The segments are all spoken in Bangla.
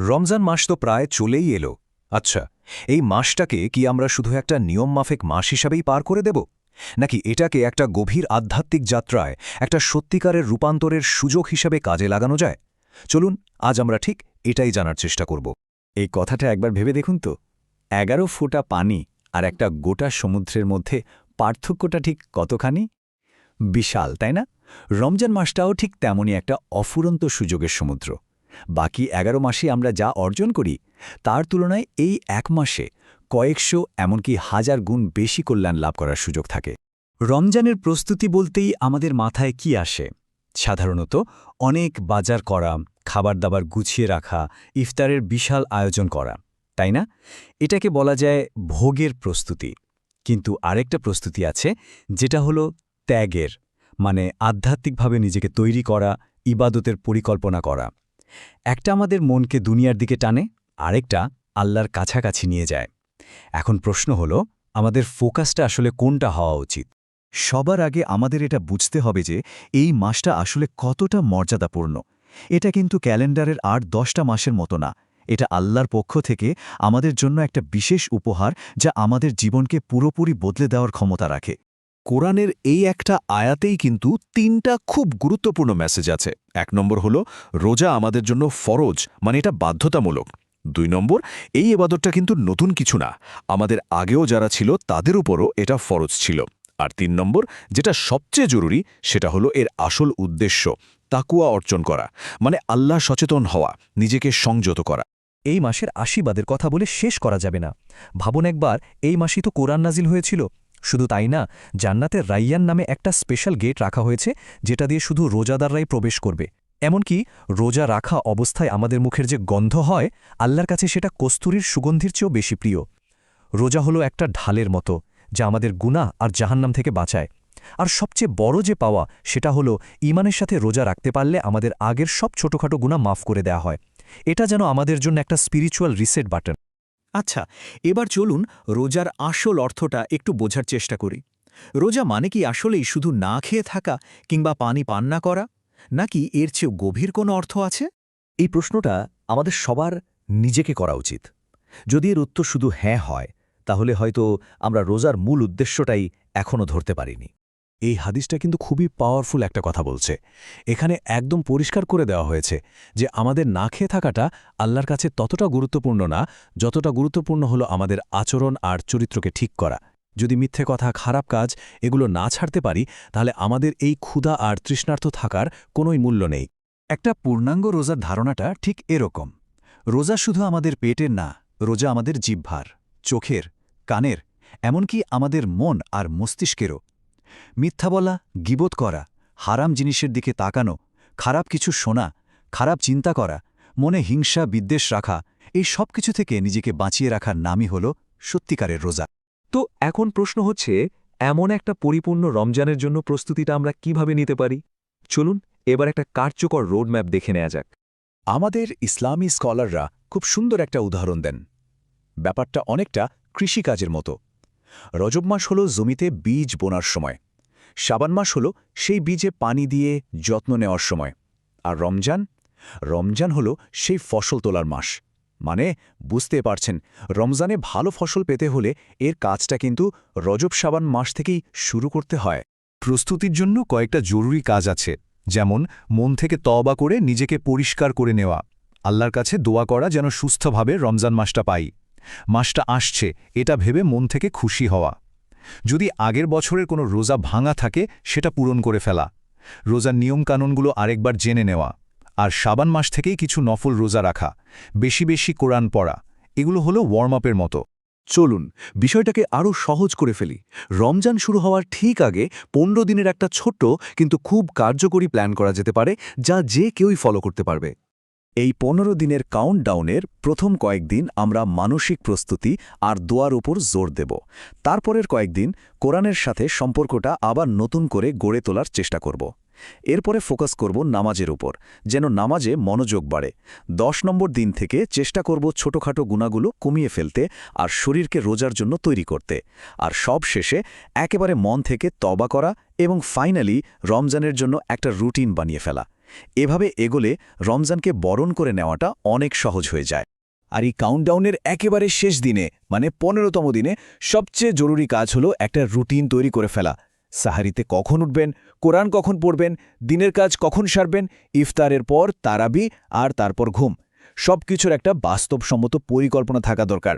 রমজান মাস তো প্রায় চলেই এলো। আচ্ছা, এই মাসটাকে কি আমরা শুধু একটা নিয়মমাফিক মাস হিসাবেই পার করে দেব, নাকি এটাকে একটা গভীর আধ্যাত্মিক যাত্রায় একটা সত্যিকারের রূপান্তরের সুযোগ হিসাবে কাজে লাগানো যায়? চলুন, আজ আমরা ঠিক এটাই জানার চেষ্টা করব। এই কথাটা একবার ভেবে দেখুন তো, 11 ফোঁটা পানি আর একটা গোটা সমুদ্রের মধ্যে পার্থক্যটা ঠিক কতখানি? বিশাল, তাই না? রমজান মাসটাও ঠিক তেমনই একটা অফুরন্ত সুযোগের সমুদ্র। বাকি 11 মাসে আমরা যা অর্জন করি তার তুলনায় এই এক মাসে কয়েকশো এমনকি হাজার গুণ বেশি কল্যাণ লাভ করার সুযোগ থাকে। রমজানের প্রস্তুতি বলতেই আমাদের মাথায় কি আসে? সাধারণত অনেক বাজার করা, খাবার দাবার গুছিয়ে রাখা, ইফতারের বিশাল আয়োজন করা, তাই না? এটাকে বলা যায় ভোগের প্রস্তুতি। কিন্তু আরেকটা প্রস্তুতি আছে, যেটা হলো ত্যাগের, মানে আধ্যাত্মিকভাবে নিজেকে তৈরি করা, ইবাদতের পরিকল্পনা করা। একটা আমাদের মনকে দুনিয়ার দিকে টানে, আরেকটা আল্লাহর কাছাকাছি নিয়ে যায়। এখন প্রশ্ন হলো, আমাদের ফোকাসটা আসলে কোনটা হওয়া উচিত? সবার আগে আমাদের এটা বুঝতে হবে যে এই মাসটা আসলে কতটা মর্যাদাপূর্ণ। এটা কিন্তু ক্যালেন্ডারের ৮-১০টা মাসের মতো না। এটা আল্লাহর পক্ষ থেকে আমাদের জন্য একটা বিশেষ উপহার, যা আমাদের জীবনকে পুরোপুরি বদলে দেওয়ার ক্ষমতা রাখে। কোরআনের এই একটা আয়াতেই কিন্তু ৩টা খুব গুরুত্বপূর্ণ মেসেজ আছে। ১ নম্বর হলো রোজা আমাদের জন্য ফরজ, মানে এটা বাধ্যতামূলক। ২ নম্বর, এই ইবাদতটা কিন্তু নতুন কিছু না, আমাদের আগেও যারা ছিল তাদের উপরও এটা ফরজ ছিল। আর ৩ নম্বর, যেটা সবচেয়ে জরুরি, সেটা হলো এর আসল উদ্দেশ্য, তাকুয়া অর্জন করা, মানে আল্লাহ সচেতন হওয়া, নিজেকে সংযত করা। এই মাসের আশীর্বাদের কথা বলে শেষ করা যাবে না। ভাবুন একবার, এই মাসই তো কোরআন নাজিল হয়েছিল। শুধু তাই না, জান্নাতের রাইয়ান নামে একটা স্পেশাল গেট রাখা হয়েছে, যেটা দিয়ে শুধু রোজাদাররাই প্রবেশ করবে। এমনকি রোজা রাখা অবস্থায় আমাদের মুখের যে গন্ধ হয়, আল্লাহর কাছে সেটা কস্তুরীর সুগন্ধির চেয়েও বেশি প্রিয়। রোজা হলো একটা ঢালের মতো, যা আমাদের গুনাহ আর জাহান্নাম থেকে বাঁচায়। আর সবচেয়ে বড় যে পাওয়া, সেটা হলো ঈমানের সাথে রোজা রাখতে পারলে আমাদের আগের সব ছোটখাটো গুনাহ মাফ করে দেয়া হয়। এটা যেন আমাদের জন্য একটা স্পিরিচুয়াল রিসেট বাটন। আচ্ছা, এবার চলুন রোজার আসল অর্থটা একটু বোঝার চেষ্টা করি। রোজা মানে কি আসলেই শুধু না খেয়ে থাকা কিংবা পানি পান না করা, নাকি এর চেয়েও গভীর কোনো অর্থ আছে? এই প্রশ্নটা আমাদের সবার নিজেকে করা উচিত। যদি এর উত্তর শুধু হ্যাঁ হয়, তাহলে হয়তো আমরা রোজার মূল উদ্দেশ্যটাই এখনও ধরতে পারিনি। এই হাদিসটা কিন্তু খুবই পাওয়ারফুল একটা কথা বলছে। এখানে একদম পরিষ্কার করে দেওয়া হয়েছে যে আমাদের না খেয়ে থাকাটা আল্লাহর কাছে ততটা গুরুত্বপূর্ণ না, যতটা গুরুত্বপূর্ণ হলো আমাদের আচরণ আর চরিত্রকে ঠিক করা। যদি মিথ্যে কথা, খারাপ কাজ এগুলো না ছাড়তে পারি, তাহলে আমাদের এই ক্ষুধা আর তৃষ্ণার্ত থাকার কোনোই মূল্য নেই। একটা পূর্ণাঙ্গ রোজার ধারণাটা ঠিক এরকম। রোজা শুধু আমাদের পেটের না, রোজা আমাদের জিহ্বার, চোখের, কানের, এমনকি আমাদের মন আর মস্তিষ্কেরও। মিথ্যা বলা, গীবত করা, হারাম জিনিসের দিকে তাকানো, খারাপ কিছু শোনা, খারাপ চিন্তা করা, মনে হিংসা বিদ্বেষ রাখা, এই সব কিছু থেকে নিজেকে বাঁচিয়ে রাখার নামই হল সত্যিকারের রোজা। তো এখন প্রশ্ন হচ্ছে, এমন একটা পরিপূর্ণ রমজানের জন্য প্রস্তুতিটা আমরা কিভাবে নিতে পারি? চলুন এবার একটা কার্যকর রোডম্যাপ দেখে নেওয়া যাক। আমাদের ইসলামী স্কলাররা খুব সুন্দর একটা উদাহরণ দেন। ব্যাপারটা অনেকটা কৃষিকাজের মতো। রজব মাস হল জমিতে বীজ বোনার সময়, শাবান মাস হল সেই বীজে পানি দিয়ে যত্ন নেওয়ার সময়, আর রমজান হল সেই ফসল তোলার মাস। মানে বুঝতে পারছেন, রমজানে ভালো ফসল পেতে হলে এর কাজটা কিন্তু রজব শাবান মাস থেকেই শুরু করতে হয়। প্রস্তুতির জন্য কয়েকটা জরুরি কাজ আছে, যেমন মন থেকে তওবা করে নিজেকে পরিষ্কার করে নেওয়া, আল্লাহর কাছে দোয়া করা যেন সুস্থভাবে রমজান মাসটা পাই, মাসটা আসছে এটা ভেবে মন থেকে খুশি হওয়া, যদি আগের বছরের কোনো রোজা ভাঙা থাকে সেটা পূরণ করে ফেলা, রোজার নিয়মকানুনগুলো আরেকবার জেনে নেওয়া, আর শাবান মাস থেকেই কিছু নফল রোজা রাখা, বেশি বেশি কোরআন পড়া, এগুলো হলো ওয়ার্ম আপের মতো। চলুন বিষয়টাকে আরও সহজ করে ফেলি। রমজান শুরু হওয়ার ঠিক আগে ১৫ দিনের একটা ছোট্ট কিন্তু খুব কার্যকরী প্ল্যান করা যেতে পারে, যা যে কেউই ফলো করতে পারবে। এই ১৫ দিনের কাউন্টডাউনের প্রথম কয়েকদিন আমরা মানসিক প্রস্তুতি আর দোয়ার উপর জোর দেব। তারপরের কয়েকদিন কোরআনের সাথে সম্পর্কটা আবার নতুন করে গড়ে তোলার চেষ্টা করব। এরপরে ফোকাস করব নামাজের উপর, যেন নামাজে মনোযোগ বাড়ে। ১০ নম্বর দিন থেকে চেষ্টা করব ছোটখাটো গুণাগুলো কমিয়ে ফেলতে আর শরীরকে রোজার জন্য তৈরি করতে। আর সব শেষে একেবারে মন থেকে তওবা করা এবং ফাইনালি রমজানের জন্য একটা রুটিন বানিয়ে ফেলা। এভাবে এগোলে রমজানকে বরণ করে নেওয়াটা অনেক সহজ হয়ে যায়। আর এই কাউন্টডাউনের একেবারে শেষ দিনে মানে 15তম দিনে সবচেয়ে জরুরি কাজ হলো একটা রুটিন তৈরি করে ফেলা। সাহারিতে কখন উঠবেন, কোরআন কখন পড়বেন, দিনের কাজ কখন সারবেন, ইফতারের পর তারাবি আর তারপর ঘুম, সবকিছুর একটা বাস্তবসম্মত পরিকল্পনা থাকা দরকার।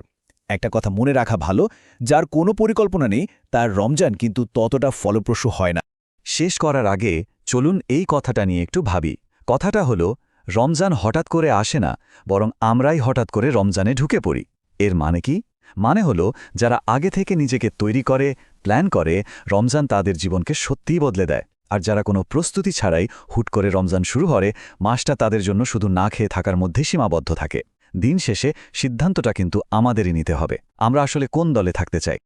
একটা কথা মনে রাখা ভালো, যার কোনো পরিকল্পনা নেই তার রমজান কিন্তু ততটা ফলপ্রসূ হয় না। শেষ করার আগে চলুন এই কথাটা নিয়ে একটু ভাবি। কথাটা হলো, রমজান হঠাৎ করে আসে না, বরং আমরাই হঠাৎ করে রমজানে ঢুকে পড়ি। এর মানে কি? মানে হলো, যারা আগে থেকে নিজেকে তৈরি করে, প্ল্যান করে, রমজান তাদের জীবনকে সত্যিই বদলে দেয়। আর যারা কোনো প্রস্তুতি ছাড়াই হুট করে রমজান শুরু করে, মাসটা তাদের জন্য শুধু না খেয়ে থাকার মধ্যেই সীমাবদ্ধ থাকে। দিন শেষে সিদ্ধান্তটা কিন্তু আমাদেরই নিতে হবে, আমরা আসলে কোন দলে থাকতে চাই।